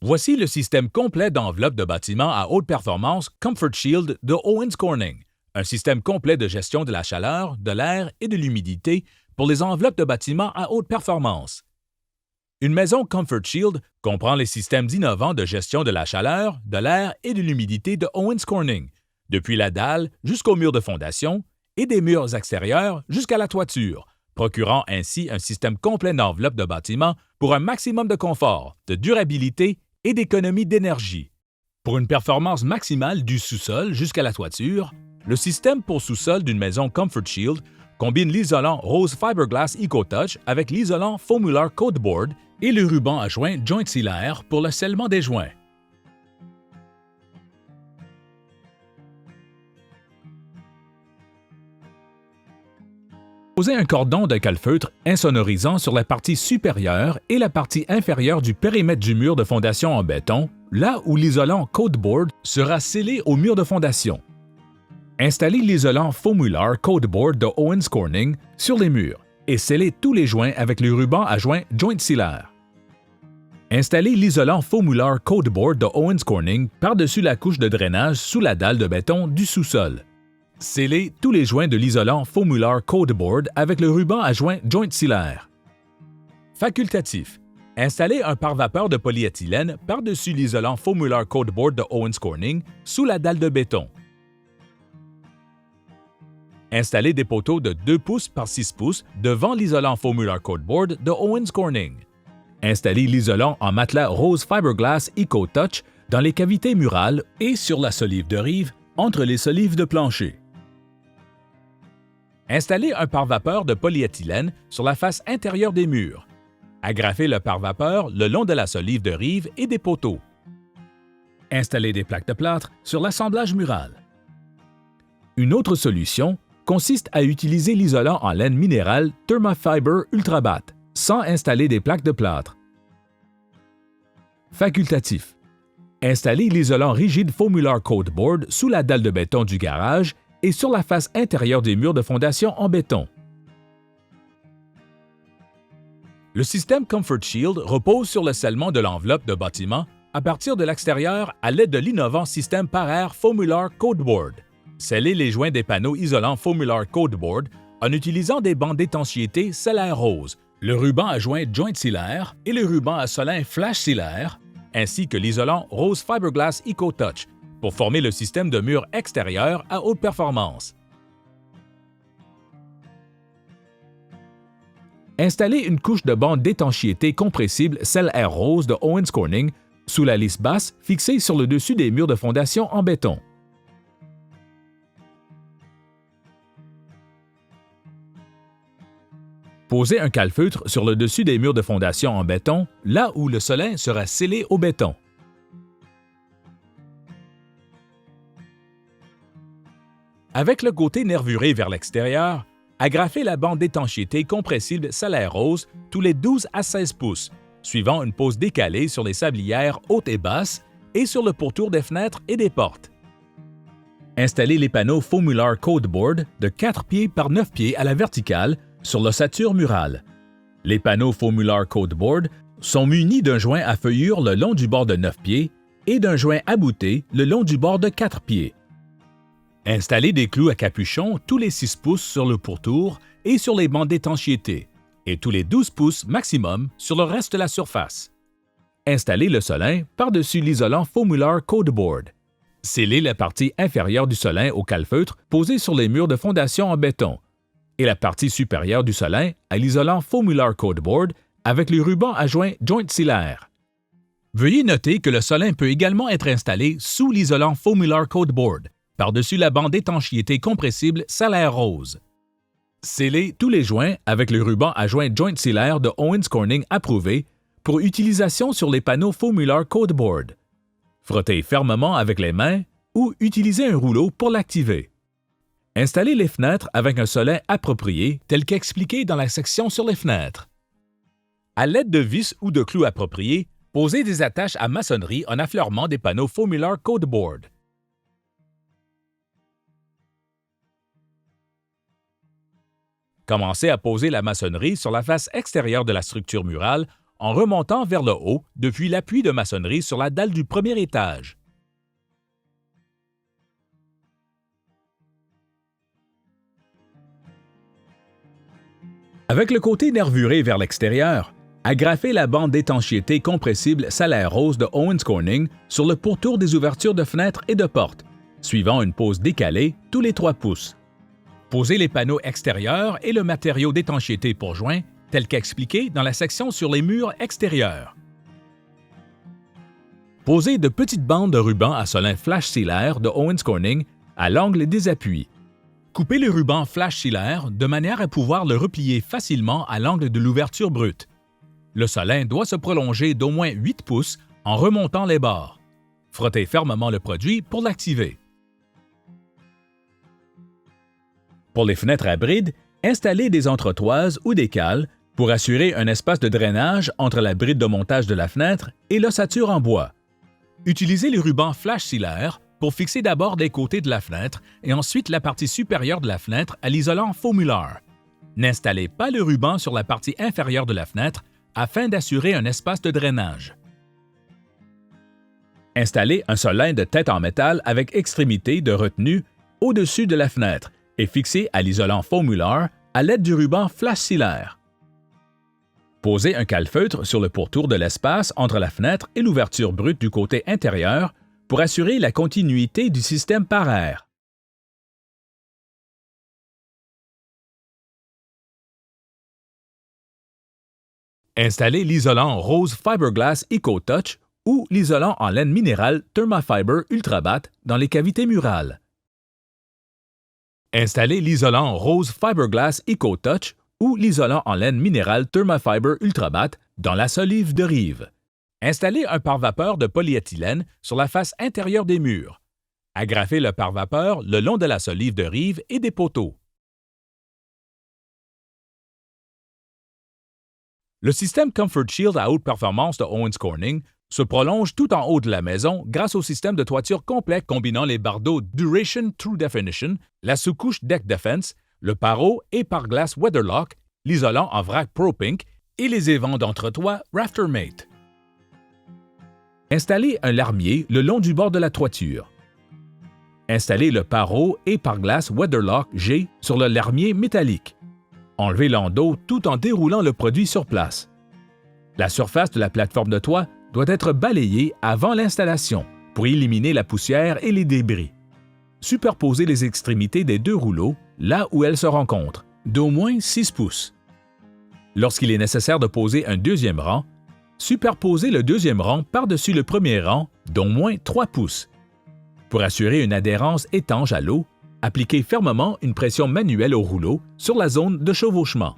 Voici le système complet d'enveloppe de bâtiments à haute performance Comfort Shield de Owens Corning, un système complet de gestion de la chaleur, de l'air et de l'humidité pour les enveloppes de bâtiments à haute performance. Une maison Comfort Shield comprend les systèmes innovants de gestion de la chaleur, de l'air et de l'humidité de Owens Corning, depuis la dalle jusqu'au mur de fondation et des murs extérieurs jusqu'à la toiture, procurant ainsi un système complet d'enveloppe de bâtiment pour un maximum de confort, de durabilité et d'économie d'énergie. Pour une performance maximale du sous-sol jusqu'à la toiture, le système pour sous-sol d'une maison Comfort Shield combine l'isolant Rose Fiberglass EcoTouch avec l'isolant Foamular Coatboard et le ruban à joint Joint Sealer pour le scellement des joints. Posez un cordon de calfeutre insonorisant sur la partie supérieure et la partie inférieure du périmètre du mur de fondation en béton, là où l'isolant Coatboard sera scellé au mur de fondation. Installez l'isolant Foamular Coatboard de Owens Corning sur les murs et scellez tous les joints avec le ruban à joint Joint Sealer. Installez l'isolant Foamular Coatboard de Owens Corning par-dessus la couche de drainage sous la dalle de béton du sous-sol. Scellez tous les joints de l'isolant Foamular Coatboard avec le ruban à joint Joint Sealer. Facultatif. Installez un pare-vapeur de polyéthylène par-dessus l'isolant Foamular Coatboard de Owens Corning sous la dalle de béton. Installez des poteaux de 2 pouces par 6 pouces devant l'isolant Foamular Coatboard de Owens Corning. Installez l'isolant en matelas Rose Fiberglass EcoTouch dans les cavités murales et sur la solive de rive entre les solives de plancher. Installez un pare-vapeur de polyéthylène sur la face intérieure des murs. Agrafez le pare-vapeur le long de la solive de rive et des poteaux. Installez des plaques de plâtre sur l'assemblage mural. Une autre solution consiste à utiliser l'isolant en laine minérale Thermafiber Ultrabat sans installer des plaques de plâtre. Facultatif. Installez l'isolant rigide Foamular Coatboard sous la dalle de béton du garage et sur la face intérieure des murs de fondation en béton. Le système Comfort Shield repose sur le scellement de l'enveloppe de bâtiment à partir de l'extérieur à l'aide de l'innovant système par-air Foamular Coatboard. Scellez les joints des panneaux isolants Foamular Coatboard en utilisant des bandes d'étanchéité Sealer Rose, le ruban à joint Joint Sealer et le ruban à solin Flash Sealer, ainsi que l'isolant Rose Fiberglass EcoTouch pour former le système de mur extérieur à haute performance. Installez une couche de bande d'étanchéité compressible Sealer Rose de Owens Corning sous la lisse basse fixée sur le dessus des murs de fondation en béton. Posez un calfeutre sur le dessus des murs de fondation en béton, là où le solin sera scellé au béton. Avec le côté nervuré vers l'extérieur, agrafez la bande d'étanchéité compressible Sealer Rose tous les 12 à 16 pouces, suivant une pose décalée sur les sablières hautes et basses et sur le pourtour des fenêtres et des portes. Installez les panneaux Foamular Coatboard de 4 pieds par 9 pieds à la verticale sur l'ossature murale. Les panneaux Foamular Coatboard sont munis d'un joint à feuillure le long du bord de 9 pieds et d'un joint abouté le long du bord de 4 pieds. Installez des clous à capuchon tous les 6 pouces sur le pourtour et sur les bandes d'étanchéité, et tous les 12 pouces maximum sur le reste de la surface. Installez le solin par-dessus l'isolant Foamular Coatboard. Scellez la partie inférieure du solin au calfeutre posé sur les murs de fondation en béton, et la partie supérieure du solin à l'isolant Foamular Coatboard avec le ruban à joint Joint Sealer. Veuillez noter que le solin peut également être installé sous l'isolant Foamular Coatboard, par-dessus la bande d'étanchéité compressible Sealer Rose. Scellez tous les joints avec le ruban à joint Joint Sealer de Owens Corning approuvé pour utilisation sur les panneaux Foamular Coatboard. Frottez fermement avec les mains ou utilisez un rouleau pour l'activer. Installez les fenêtres avec un solin approprié tel qu'expliqué dans la section sur les fenêtres. À l'aide de vis ou de clous appropriés, posez des attaches à maçonnerie en affleurement des panneaux Foamular Coatboard. Commencez à poser la maçonnerie sur la face extérieure de la structure murale en remontant vers le haut depuis l'appui de maçonnerie sur la dalle du premier étage. Avec le côté nervuré vers l'extérieur, agrafez la bande d'étanchéité compressible Salaire Rose de Owens Corning sur le pourtour des ouvertures de fenêtres et de portes, suivant une pose décalée tous les 3 pouces. Posez les panneaux extérieurs et le matériau d'étanchéité pour joint, tel qu'expliqué dans la section sur les murs extérieurs. Posez de petites bandes de ruban à Solin Flash Sealer de Owens Corning à l'angle des appuis. Coupez le ruban Flash Sealer de manière à pouvoir le replier facilement à l'angle de l'ouverture brute. Le solin doit se prolonger d'au moins 8 pouces en remontant les bords. Frottez fermement le produit pour l'activer. Pour les fenêtres à bride, installez des entretoises ou des cales pour assurer un espace de drainage entre la bride de montage de la fenêtre et l'ossature en bois. Utilisez le ruban Flash Sealer pour fixer d'abord les côtés de la fenêtre et ensuite la partie supérieure de la fenêtre à l'isolant faux Muller. N'installez pas le ruban sur la partie inférieure de la fenêtre afin d'assurer un espace de drainage. Installez un solin de tête en métal avec extrémité de retenue au-dessus de la fenêtre et fixé à l'isolant faux Muller à l'aide du ruban Flash Sealer. Posez un calfeutre sur le pourtour de l'espace entre la fenêtre et l'ouverture brute du côté intérieur pour assurer la continuité du système par air. Installez l'isolant rose Fiberglass EcoTouch ou l'isolant en laine minérale Thermafiber Ultrabat dans les cavités murales. Installez l'isolant rose Fiberglass EcoTouch ou l'isolant en laine minérale Thermafiber Ultrabat dans la solive de rive. Installez un pare-vapeur de polyéthylène sur la face intérieure des murs. Agrafez le pare-vapeur le long de la solive de rive et des poteaux. Le système Comfort Shield à haute performance de Owens Corning se prolonge tout en haut de la maison grâce au système de toiture complet combinant les bardeaux Duration True Definition, la sous-couche Deck Defense, le paro et par-glace Weatherlock, l'isolant en vrac Pro Pink et les évents d'entretoit Raftermate. Installez un larmier le long du bord de la toiture. Installez le paro et par-glace Weatherlock G sur le larmier métallique. Enlevez l'endos tout en déroulant le produit sur place. La surface de la plateforme de toit doit être balayée avant l'installation pour éliminer la poussière et les débris. Superposez les extrémités des 2 rouleaux là où elles se rencontrent, d'au moins 6 pouces. Lorsqu'il est nécessaire de poser un deuxième rang, superposez le deuxième rang par-dessus le premier rang d'au moins 3 pouces. Pour assurer une adhérence étanche à l'eau, appliquez fermement une pression manuelle au rouleau sur la zone de chevauchement.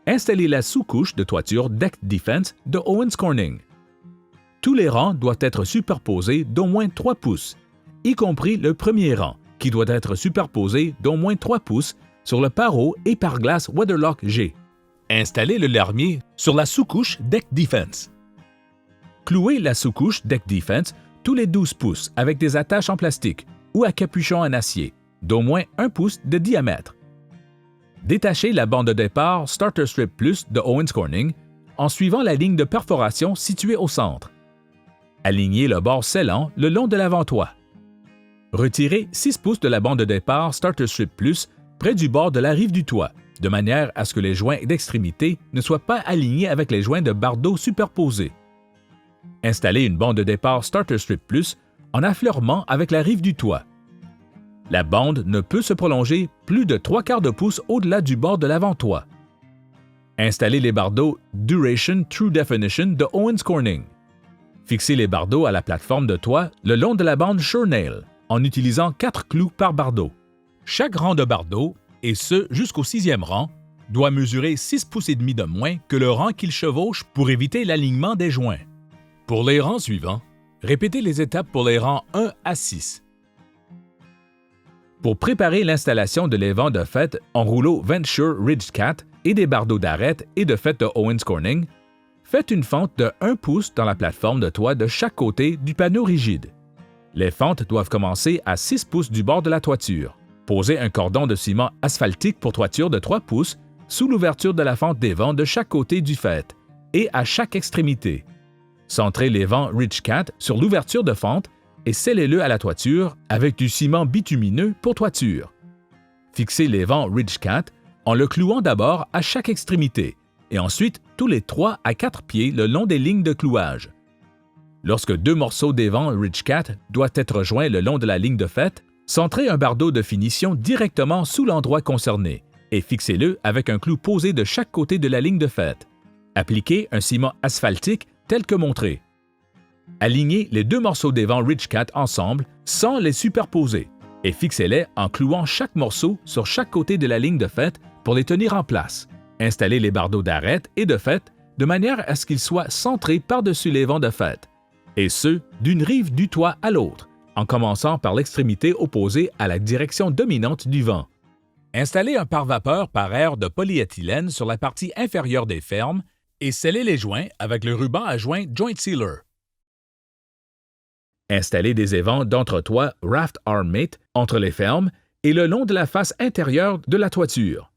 Installez la sous-couche de toiture Deck Defense de Owens Corning. Tous les rangs doivent être superposés d'au moins 3 pouces, y compris le premier rang, qui doit être superposé d'au moins 3 pouces sur le paro et par-glace Weatherlock G. Installez le larmier sur la sous-couche Deck Defense. Clouez la sous-couche Deck Defense tous les 12 pouces avec des attaches en plastique ou à capuchon en acier, d'au moins 1 pouce de diamètre. Détachez la bande de départ Starter Strip Plus de Owens Corning en suivant la ligne de perforation située au centre. Alignez le bord scellant le long de l'avant-toit. Retirez 6 pouces de la bande de départ Starter Strip Plus près du bord de la rive du toit, de manière à ce que les joints d'extrémité ne soient pas alignés avec les joints de bardeaux superposés. Installez une bande de départ Starter Strip Plus en affleurement avec la rive du toit. La bande ne peut se prolonger plus de 3/4 de pouce au-delà du bord de l'avant-toit. Installez les bardeaux Duration True Definition de Owens Corning. Fixez les bardeaux à la plateforme de toit le long de la bande Sure-Nail en utilisant 4 clous par bardeau. Chaque rang de bardeaux, et ce jusqu'au 6e rang, doit mesurer 6 pouces et demi de moins que le rang qu'il chevauche pour éviter l'alignement des joints. Pour les rangs suivants, répétez les étapes pour les rangs 1 à 6. Pour préparer l'installation de l'évent de fête en rouleau Venture Ridge Cat et des bardeaux d'arête et de fête de Owens Corning, faites une fente de 1 pouce dans la plateforme de toit de chaque côté du panneau rigide. Les fentes doivent commencer à 6 pouces du bord de la toiture. Posez un cordon de ciment asphaltique pour toiture de 3 pouces sous l'ouverture de la fente d'évent de chaque côté du faîte et à chaque extrémité. Centrez les vents Ridgecat sur l'ouverture de fente et scellez-le à la toiture avec du ciment bitumineux pour toiture. Fixez les vents Ridgecat en le clouant d'abord à chaque extrémité et ensuite tous les 3 à 4 pieds le long des lignes de clouage. Lorsque 2 morceaux des vents Ridgecat doivent être joints le long de la ligne de faîte, centrez un bardeau de finition directement sous l'endroit concerné et fixez-le avec un clou posé de chaque côté de la ligne de faîte. Appliquez un ciment asphaltique tel que montré. Alignez les 2 morceaux des vents Ridgecat ensemble sans les superposer et fixez-les en clouant chaque morceau sur chaque côté de la ligne de faîte pour les tenir en place. Installez les bardeaux d'arête et de faîte de manière à ce qu'ils soient centrés par-dessus les vents de faîte, et ce, d'une rive du toit à l'autre, en commençant par l'extrémité opposée à la direction dominante du vent. Installez un pare-vapeur par air de polyéthylène sur la partie inférieure des fermes et scellez les joints avec le ruban à joint Joint Sealer. Installez des évents d'entretoit Raft Armmate entre les fermes et le long de la face intérieure de la toiture.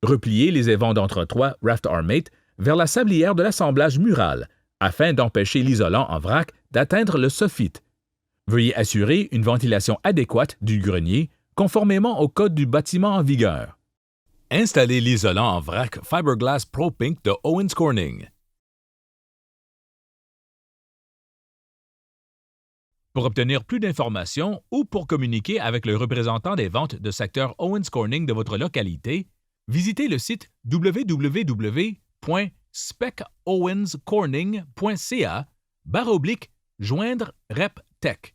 Repliez les évents d'entretoit Raft Armmate vers la sablière de l'assemblage mural afin d'empêcher l'isolant en vrac d'atteindre le soffit. Veuillez assurer une ventilation adéquate du grenier conformément au code du bâtiment en vigueur. Installez l'isolant en vrac Fiberglass Pro Pink de Owens Corning. Pour obtenir plus d'informations ou pour communiquer avec le représentant des ventes de secteur Owens Corning de votre localité, visitez le site www.specowenscorning.ca/joindre RepTech.